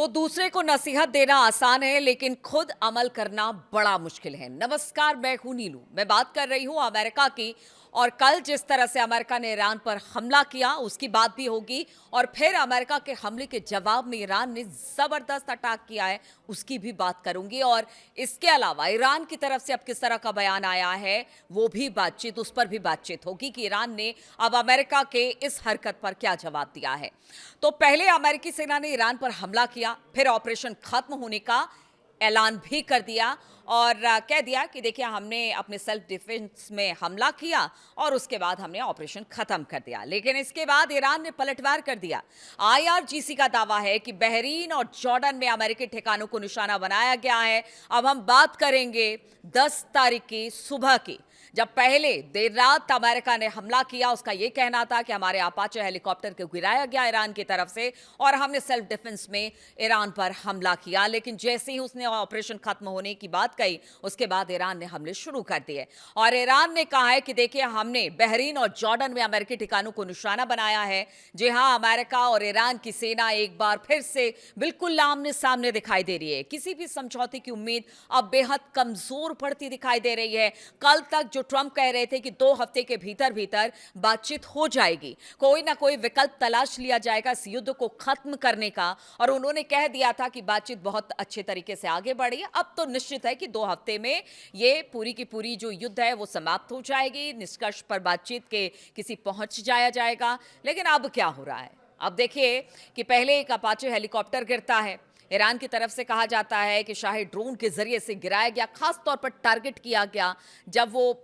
तो दूसरे को नसीहत देना आसान है, लेकिन खुद अमल करना बड़ा मुश्किल है। नमस्कार, मैं हूं नीलू। मैं बात कर रही हूं अमेरिका की। और कल जिस तरह से अमेरिका ने ईरान पर हमला किया, उसकी बात भी होगी। और फिर अमेरिका के हमले के जवाब में ईरान ने जबरदस्त अटैक किया है, उसकी भी बात करूंगी। और इसके अलावा ईरान की तरफ से अब किस तरह का बयान आया है, वो भी बातचीत, उस पर भी बातचीत होगी कि ईरान ने अब अमेरिका के इस हरकत पर क्या जवाब दिया है। तो पहले अमेरिकी सेना ने ईरान पर हमला किया, फिर ऑपरेशन खत्म होने का ऐलान भी कर दिया और कह दिया कि देखिए, हमने अपने सेल्फ डिफेंस में हमला किया और उसके बाद हमने ऑपरेशन खत्म कर दिया। लेकिन इसके बाद ईरान ने पलटवार कर दिया। आईआरजीसी का दावा है कि बहरीन और जॉर्डन में अमेरिकी ठिकानों को निशाना बनाया गया है। अब हम बात करेंगे 10 तारीख की सुबह की, जब पहले देर रात अमेरिका ने हमला किया। उसका यह कहना था कि हमारे अपाचे हेलीकॉप्टर को गिराया गया ईरान की तरफ से और हमने सेल्फ डिफेंस में ईरान पर हमला किया। लेकिन जैसे ही उसने ऑपरेशन खत्म होने की बात कही, उसके बाद ईरान ने हमले शुरू कर दिए। और ईरान ने कहा है कि देखिए, हमने बहरीन और जॉर्डन में अमेरिकी ठिकानों को निशाना बनाया है। जी हां, अमेरिका और ईरान की सेना एक बार फिर से बिल्कुल आमने सामने दिखाई दे रही है। किसी भी समझौते की उम्मीद अब बेहद कमजोर पड़ती दिखाई दे रही है। कल तक जो ट्रंप कह रहे थे कि 2 हफ्ते के भीतर भीतर बातचीत हो जाएगी, कोई ना कोई विकल्प तलाश लिया जाएगा इस युद्ध को खत्म करने का, और उन्होंने कह दिया था कि बातचीत बहुत अच्छे तरीके से आगे बढ़ी है। अब तो निश्चित है कि 2 हफ्ते में ये पूरी की पूरी जो युद्ध है वो समाप्त हो जाएगी, निष्कर्ष पर बातचीत के किसी पहुंच जाया जाएगा। लेकिन अब क्या हो रहा है? अब देखिए कि पहले एक अपाचे हेलीकॉप्टर गिरता है। ईरान की तरफ से कहा जाता है कि शाही ड्रोन के जरिए से गिराया गया, खास तौर पर टारगेट किया गया जब वो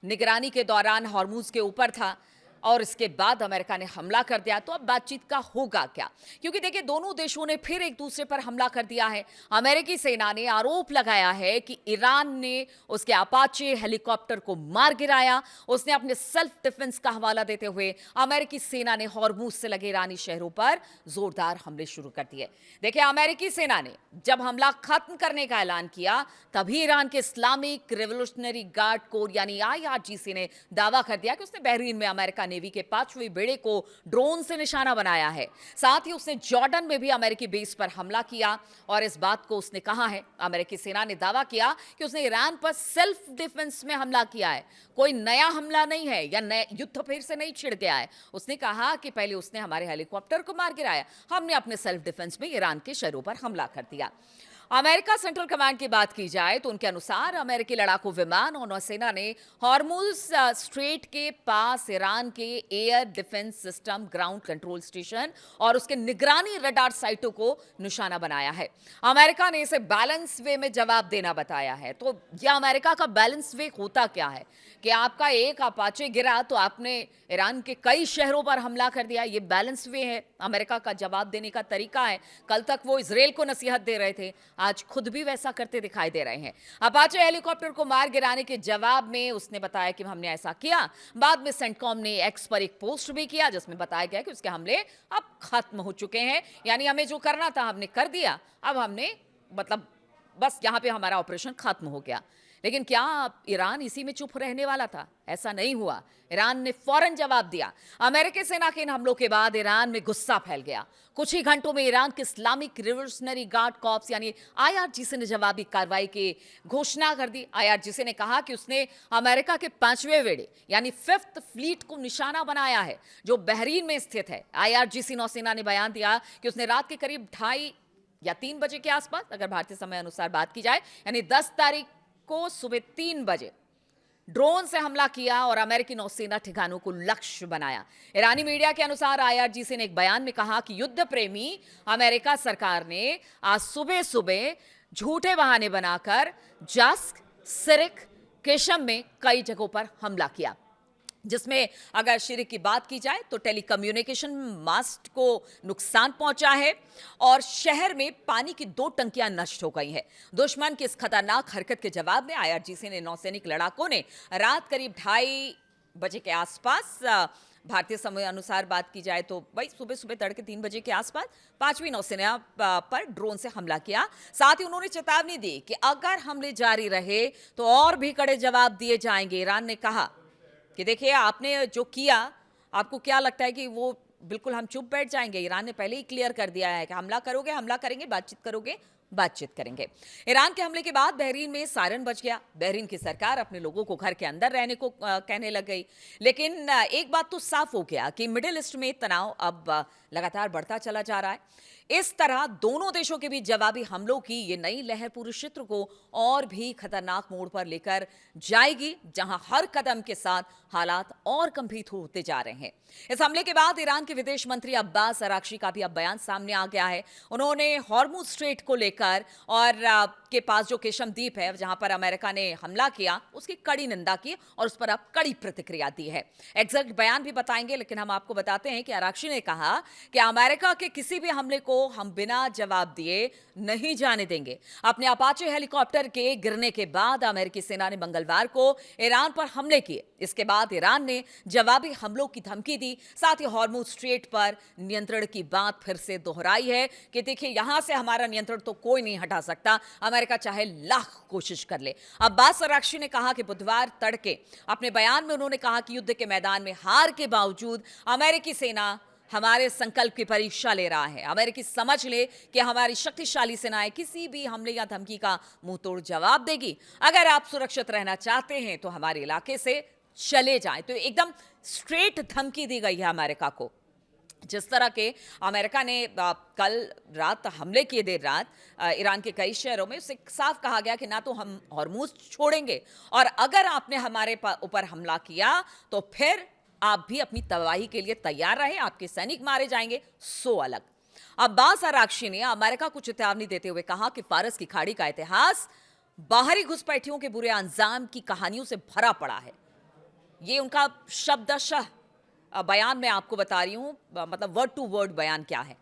निगरानी के दौरान हॉर्मुज के ऊपर था। और इसके बाद अमेरिका ने हमला कर दिया। तो अब बातचीत का होगा क्या? क्योंकि देखिए, दोनों देशों ने फिर एक दूसरे पर हमला कर दिया है। अमेरिकी सेना ने आरोप लगाया है कि ईरान ने उसके अपाचे हेलीकॉप्टर को मार गिराया। उसने अपने सेल्फ डिफेंस का हवाला देते हुए अमेरिकी सेना ने हॉर्मुज से लगे ईरानी शहरों पर जोरदार हमले शुरू कर दिए। देखिए, अमेरिकी सेना ने जब हमला खत्म करने का ऐलान किया, तभी ईरान के इस्लामिक रिवोल्यूशनरी गार्ड कोर यानी आईआरजीसी ने दावा कर दिया कि उसने बहरीन में अमेरिका नेवी के 5वें बेड़े को ड्रोन से निशाना बनाया है। साथ ही उसने जॉर्डन में भी अमेरिकी बेस पर हमला किया। और इस बात को उसने कहा है, अमेरिकी सेना ने दावा किया कि उसने ईरान पर सेल्फ डिफेंस में हमला किया है, कोई नया हमला नहीं है या नया युद्ध फिर से नहीं छिड़ गया है। उसने कहा कि पहले उसने हमारे हेलीकॉप्टर को मार गिराया, हमने अपने सेल्फ डिफेंस में ईरान के शहरों पर हमला कर दिया। अमेरिका सेंट्रल कमांड की बात की जाए तो उनके अनुसार अमेरिकी लड़ाकू विमान और नौसेना ने हॉर्मुज स्ट्रेट के पास ईरान के air defence system, ground control station और उसके निगरानी रडार साइटों को निशाना बनाया है। अमेरिका ने इसे बैलेंस वे में जवाब देना बताया है। तो यह अमेरिका का बैलेंस वे होता क्या है कि आपका एक अपाचे गिरा तो आपने ईरान के कई शहरों पर हमला कर दिया। ये बैलेंस वे है, अमेरिका का जवाब देने का तरीका है। कल तक वो इजराइल को नसीहत दे रहे थे, आज खुद भी वैसा करते दिखाई दे रहे हैं। अपाचे हेलीकॉप्टर को मार गिराने के जवाब में उसने बताया कि हमने ऐसा किया। बाद में सेंटकॉम ने एक्स पर एक पोस्ट भी किया जिसमें बताया गया कि उसके हमले अब खत्म हो चुके हैं, यानी हमें जो करना था हमने कर दिया। अब हमने मतलब बस यहां पे हमारा ऑपरेशन खत्म हो गया। लेकिन क्या ईरान इसी में चुप रहने वाला था? ऐसा नहीं हुआ। ईरान ने फौरन जवाब दिया। अमेरिकी सेना के इन हमलों के बाद ईरान में गुस्सा फैल गया। कुछ ही घंटों में ईरान के इस्लामिक रिवोल्यूशनरी गार्ड कॉर्प्स यानी आईआरजीसी ने जवाबी कार्रवाई की घोषणा कर दी। आईआरजीसी ने कहा कि उसने अमेरिका के 5वें बेड़े यानी 5th फ्लीट को निशाना बनाया है, जो बहरीन में स्थित है। आईआरजीसी नौसेना ने बयान दिया कि उसने रात के करीब 2:30 या 3 बजे के आसपास, अगर भारतीय समय अनुसार बात की जाए, यानी 10 तारीख को सुबह 3 बजे ड्रोन से हमला किया और अमेरिकी नौसेना ठिकानों को लक्ष्य बनाया। ईरानी मीडिया के अनुसार आईआरजीसी ने एक बयान में कहा कि युद्ध प्रेमी अमेरिका सरकार ने आज सुबह सुबह झूठे बहाने बनाकर जस्क, सिरिक, केशम में कई जगहों पर हमला किया, जिसमें अगर शिरक की बात की जाए तो टेलीकम्युनिकेशन मास्ट को नुकसान पहुंचा है और शहर में पानी की 2 टंकियां नष्ट हो गई हैं। दुश्मन की इस खतरनाक हरकत के जवाब में आईआरजीसी ने नौसैनिक लड़ाकों ने रात करीब 2:30 बजे के आसपास, भारतीय समय अनुसार बात की जाए तो भाई सुबह सुबह तड़के 3 बजे के आसपास 5वीं नौसेना पर ड्रोन से हमला किया। साथ ही उन्होंने चेतावनी दी कि अगर हमले जारी रहे तो और भी कड़े जवाब दिए जाएंगे। ईरान ने कहा कि देखिए, आपने जो किया, आपको क्या लगता है कि वो बिल्कुल हम चुप बैठ जाएंगे? ईरान ने पहले ही क्लियर कर दिया है कि हमला करोगे, हमला करेंगे, बातचीत करोगे, बातचीत करेंगे। ईरान के हमले के बाद बहरीन में सायरन बज गया। बहरीन की सरकार अपने लोगों को घर के अंदर रहने को कहने लग गई। लेकिन एक बात तो साफ हो गया कि मिडिल ईस्ट में तनाव अब लगातार बढ़ता चला जा रहा है। इस तरह दोनों देशों के बीच जवाबी हमलों की ये नई लहर पूरे क्षेत्र को और भी खतरनाक मोड़ पर लेकर जाएगी, जहां हर कदम के साथ हालात और गंभीर होते जा रहे हैं। इस हमले के बाद ईरान के विदेश मंत्री अब्बास अराक्ची का भी अब बयान सामने आ गया है। उन्होंने हॉर्मुज स्ट्रेट को लेकर और के पास जो केशम द्वीप है जहां पर अमेरिका ने हमला किया, उसकी कड़ी निंदा की और उस पर अब कड़ी प्रतिक्रिया दी है। एग्जैक्ट बयान भी बताएंगे, लेकिन हम आपको बताते हैं कि अराक्ची ने कहा कि अमेरिका के किसी भी हमले को हम बिना जवाब दिए नहीं जाने देंगे। अपने अपाचे हेलीकॉप्टर के गिरने के बाद अमेरिकी सेना ने मंगलवार को ईरान पर हमले किए। इसके बाद ईरान ने जवाबी हमलों की धमकी दी। साथ ही हॉर्मुज स्ट्रेट पर नियंत्रण की बात फिर से दोहराई है कि देखिए, यहां से हमारा नियंत्रण तो कोई नहीं हटा सकता, अमेरिका चाहे लाख कोशिश कर ले। अब्बास अराक्ची ने कहा कि बुधवार तड़के अपने बयान में उन्होंने कहा कि युद्ध के मैदान में हार के बावजूद अमेरिकी सेना हमारे संकल्प की परीक्षा ले रहा है। अमेरिकी समझ ले कि हमारी शक्तिशाली सेनाएं किसी भी हमले या धमकी का मुंह तोड़ जवाब देगी। अगर आप सुरक्षित रहना चाहते हैं तो हमारे इलाके से चले जाएं। तो एकदम स्ट्रेट धमकी दी गई है अमेरिका को। जिस तरह के अमेरिका ने कल रात हमले किए, देर रात ईरान के कई शहरों में, उससे साफ कहा गया कि ना तो हम हॉर्मुज छोड़ेंगे, और अगर आपने हमारे ऊपर हमला किया तो फिर आप भी अपनी तबाही के लिए तैयार रहे, आपके सैनिक मारे जाएंगे, सो अलग। अब्बास अराक्ची ने अमेरिका को चेतावनी देते हुए कहा कि फारस की खाड़ी का इतिहास बाहरी घुसपैठियों के बुरे अंजाम की कहानियों से भरा पड़ा है। ये उनका शब्दशः बयान मैं आपको बता रही हूं, मतलब वर्ड टू वर्ड बयान क्या है।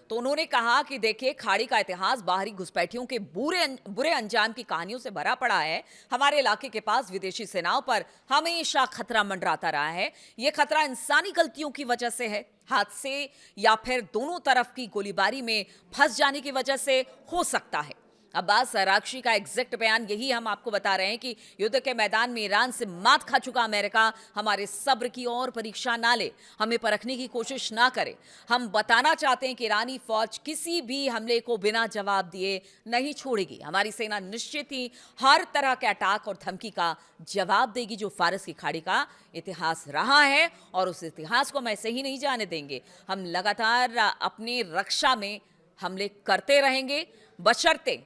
तो उन्होंने कहा कि देखिए, खाड़ी का इतिहास बाहरी घुसपैठियों के बुरे अंजाम की कहानियों से भरा पड़ा है। हमारे इलाके के पास विदेशी सेनाओं पर हमेशा खतरा मंडराता रहा है। यह खतरा इंसानी गलतियों की वजह से है, हादसे या फिर दोनों तरफ की गोलीबारी में फंस जाने की वजह से हो सकता है। अब्बास अराक्ची का एग्जैक्ट बयान यही हम आपको बता रहे हैं कि युद्ध के मैदान में ईरान से मात खा चुका अमेरिका हमारे सब्र की और परीक्षा ना ले, हमें परखने की कोशिश ना करे। हम बताना चाहते हैं कि ईरानी फौज किसी भी हमले को बिना जवाब दिए नहीं छोड़ेगी। हमारी सेना निश्चित ही हर तरह के अटैक और धमकी का जवाब देगी जो फारस की खाड़ी का इतिहास रहा है, और उस इतिहास को हम ऐसे ही नहीं जाने देंगे। हम लगातार अपनी रक्षा में हमले करते रहेंगे, बशर्ते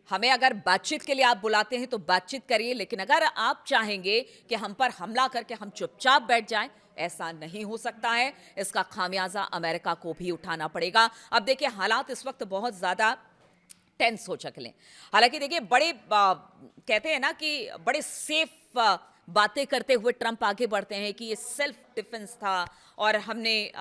हमें अगर बातचीत के लिए आप बुलाते हैं तो बातचीत करिए, लेकिन अगर आप चाहेंगे कि हम पर हमला करके हम चुपचाप बैठ जाएं, ऐसा नहीं हो सकता है। इसका खामियाजा अमेरिका को भी उठाना पड़ेगा। अब देखिए, हालात इस वक्त बहुत ज्यादा टेंस हो चुके हैं। हालांकि देखिए, बड़े कहते हैं ना कि बड़े सेफ बातें करते हुए ट्रंप आगे बढ़ते हैं कि ये सेल्फ डिफेंस था, और हमने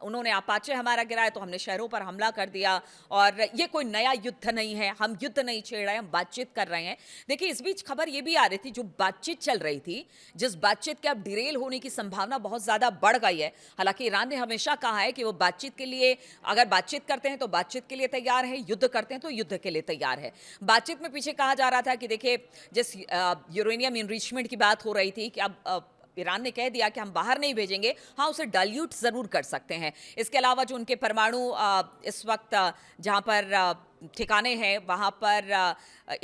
उन्होंने अपाचे हमारा गिराया तो हमने शहरों पर हमला कर दिया, और ये कोई नया युद्ध नहीं है, हम युद्ध नहीं छेड़ रहे हैं, हम बातचीत कर रहे हैं। देखिए, इस बीच खबर ये भी आ रही थी, जो बातचीत चल रही थी, जिस बातचीत के अब डिरेल होने की संभावना बहुत ज्यादा बढ़ गई है। हालांकि ईरान ने हमेशा कहा है कि वो बातचीत के लिए, अगर बातचीत करते हैं तो बातचीत के लिए तैयार है, युद्ध करते हैं तो युद्ध के लिए तैयार है। बातचीत में पीछे कहा जा रहा था कि देखिए, जिस यूरेनियम इनरिचमेंट की बात हो रही थी कि अब ईरान ने कह दिया कि हम बाहर नहीं भेजेंगे, हाँ उसे डाइल्यूट जरूर कर सकते हैं। इसके अलावा जो उनके परमाणु इस वक्त जहां पर ठिकाने हैं, वहां पर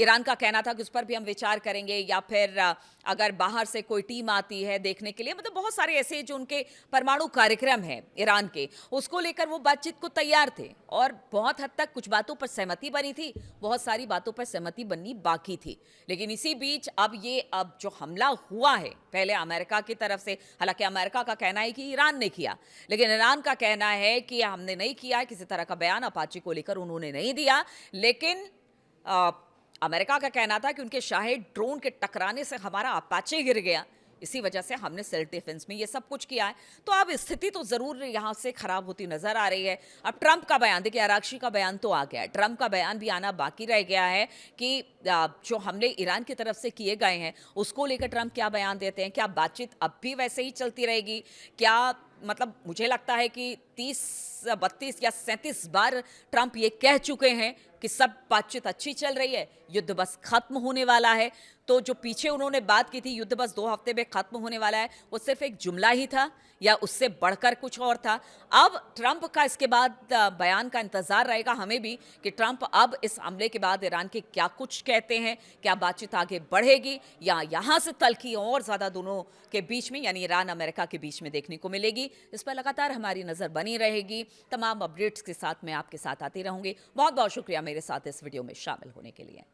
ईरान का कहना था कि उस पर भी हम विचार करेंगे, या फिर अगर बाहर से कोई टीम आती है देखने के लिए, मतलब बहुत सारे ऐसे जो उनके परमाणु कार्यक्रम हैं ईरान के, उसको लेकर वो बातचीत को तैयार थे, और बहुत हद तक कुछ बातों पर सहमति बनी थी, बहुत सारी बातों पर सहमति बननी बाकी थी। लेकिन इसी बीच अब जो हमला हुआ है पहले अमेरिका की तरफ से, हालांकि अमेरिका का कहना है कि ईरान ने किया, लेकिन ईरान का कहना है कि हमने नहीं किया। किसी तरह का बयान अपाचे को लेकर उन्होंने नहीं दिया, लेकिन अमेरिका का कहना था कि उनके शाहिद ड्रोन के टकराने से हमारा अपाचे गिर गया, इसी वजह से हमने सेल्फ डिफेंस में ये सब कुछ किया है। तो अब स्थिति तो जरूर यहां से खराब होती नजर आ रही है। अब ट्रंप का बयान देखिए, अराक्ची का बयान तो आ गया है, ट्रंप का बयान भी आना बाकी रह गया है कि जो हमले ईरान की तरफ से किए गए हैं उसको लेकर ट्रंप क्या बयान देते हैं। क्या बातचीत अब भी वैसे ही चलती रहेगी? क्या मतलब मुझे लगता है कि 30, 32 या 37 बार ट्रंप ये कह चुके हैं कि सब बातचीत अच्छी चल रही है, युद्ध बस खत्म होने वाला है। तो जो पीछे उन्होंने बात की थी युद्ध बस 2 हफ्ते में खत्म होने वाला है, वो सिर्फ एक जुमला ही था या उससे बढ़कर कुछ और था? अब ट्रंप का इसके बाद बयान का इंतजार रहेगा हमें भी कि ट्रंप अब इस हमले के बाद ईरान के क्या कुछ कहते हैं, क्या बातचीत आगे बढ़ेगी या यहाँ से तल्खी और ज्यादा दोनों के बीच में यानी ईरान अमेरिका के बीच में देखने को मिलेगी। इस पर लगातार हमारी नजर बनी रहेगी। तमाम अपडेट्स के साथ मैं आपके साथ आती रहूंगी। बहुत बहुत शुक्रिया मेरे साथ इस वीडियो में शामिल होने के लिए।